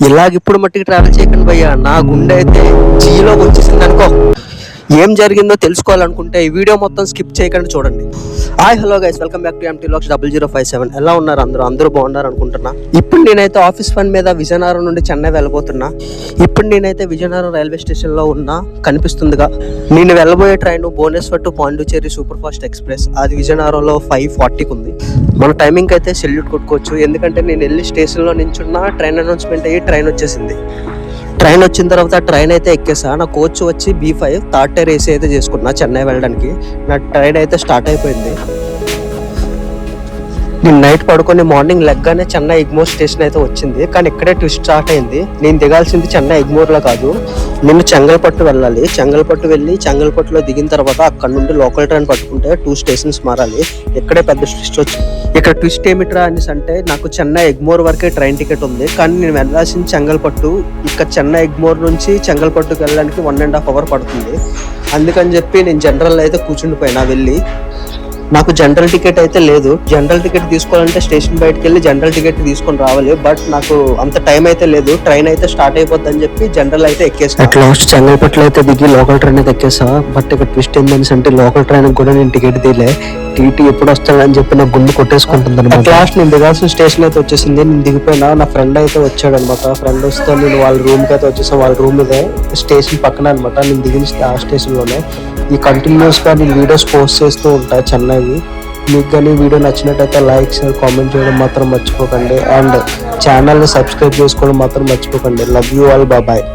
ఇలాగిప్పుడు మట్టికి ట్రావెల్ చేయకండి భయ్యా, నా గుండె అయితే జీలోకి వచ్చేసింది అనుకో. ఏం జరిగిందో తెలుసుకోవాలనుకుంటే ఈ వీడియో మొత్తం స్కిప్ చేయకుండా చూడండి. Hi hello guys, welcome back to MT Vlogs 0057. ఎలా ఉన్నారు అందరూ బాగున్నారు అనుకుంటున్నా. ఇప్పుడు నేనైతే ఆఫీస్ పని మీద విజయనగరం నుండి చెన్నై వెళ్ళబోతున్నా. ఇప్పుడు నేనైతే విజయనగరం రైల్వే స్టేషన్ లో ఉన్నా, కనిపిస్తుందిగా. నేను వెళ్ళబోయే train Bhubaneswar to Pondicherry superfast ఫాస్ట్ ఎక్స్ప్రెస్. అది విజయనగరంలో 5:40కి ఉంది. మన టైమింగ్ అయితే సెల్యూట్ కొట్టుకోవచ్చు, ఎందుకంటే నేను వెళ్ళి స్టేషన్లో నించున్నా, ట్రైన్ అనౌన్స్మెంట్ అయ్యి ట్రైన్ వచ్చేసింది. ట్రైన్ వచ్చిన తర్వాత ట్రైన్ అయితే ఎక్కేసా. నా కోచ్ వచ్చి B5 థర్డ్ టైర్ ఏసీ అయితే చేసుకున్నా చెన్నై వెళ్ళడానికి. నా ట్రైన్ అయితే స్టార్ట్ అయిపోయింది. నేను నైట్ పడుకొని మార్నింగ్ లెగ్గానే చెన్నై ఎగ్మోర్ స్టేషన్ అయితే వచ్చింది. కానీ ఇక్కడే ట్విస్ట్ స్టార్ట్ అయింది. నేను దిగాల్సింది చెన్నై ఎగ్మోర్లో కాదు, నేను చెంగల్పట్టు వెళ్ళాలి. చెంగల్పట్టు వెళ్ళి చెంగల్పట్టులో దిగిన తర్వాత అక్కడ నుండి లోకల్ ట్రైన్ పట్టుకుంటే 2 స్టేషన్స్ మారాలి. ఇక్కడే పెద్ద ట్విస్ట్ వచ్చింది. ఇక్కడ ట్విస్ట్ ఏమిట్రా అనేసి అంటే, నాకు చెన్నై ఎగ్మోర్ వరకే ట్రైన్ టికెట్ ఉంది, కానీ నేను వెళ్ళాల్సింది చెంగల్పట్టు. ఇక్కడ చెన్నై ఎగ్మోర్ నుంచి చెంగల్పట్టుకు వెళ్ళడానికి 1.5 hours పడుతుంది. అందుకని చెప్పి నేను జనరల్ అయితే కూర్చుండిపోయినా వెళ్ళి. నాకు జనరల్ టికెట్ అయితే లేదు. జనరల్ టికెట్ తీసుకోవాలంటే స్టేషన్ బయటకు వెళ్ళి జనరల్ టికెట్ తీసుకొని రావాలి. బట్ నాకు అంత టైం అయితే లేదు. ట్రైన్ అయితే స్టార్ట్ అయిపోద్ది అని చెప్పి జనరల్ అయితే ఎక్కేసా. అట్ లాస్ట్ చెంగల్పట్టులో అయితే దిగి లోకల్ ట్రైన్ అయితే ఎక్కేసా. బట్ ఇక్కడ ట్విస్ట్ ఏంటని అంటే, లోకల్ ట్రైన్ కూడా నేను టికెట్ తీయలే. టీటీ ఎప్పుడు వస్తాడని చెప్పి నా గుండె కొట్టేసుకుంటుంది అనమాట. లాస్ట్ నేను దిగాల్సిన స్టేషన్ అయితే వచ్చేసింది. నేను దిగిపోయినా, నా ఫ్రెండ్ అయితే వచ్చాడు అనమాట. ఫ్రెండ్ వస్తే నేను వాళ్ళ రూమ్కి అయితే వచ్చేసాను. వాళ్ళ రూమ్ ఇదే స్టేషన్ పక్కన అనమాట. నేను దిగిన ఆ స్టేషన్లోనే. ఈ కంటిన్యూస్గా నేను వీడియోస్ పోస్ట్ చేస్తూ ఉంటాను చెన్నైవి. మీకు కానీ వీడియో నచ్చినట్టయితే లైక్, షేర్, కామెంట్ చేయడం మాత్రం మర్చిపోకండి. అండ్ ఛానల్ని సబ్స్క్రైబ్ చేసుకోవడం మాత్రం మర్చిపోకండి. Love you all, bye.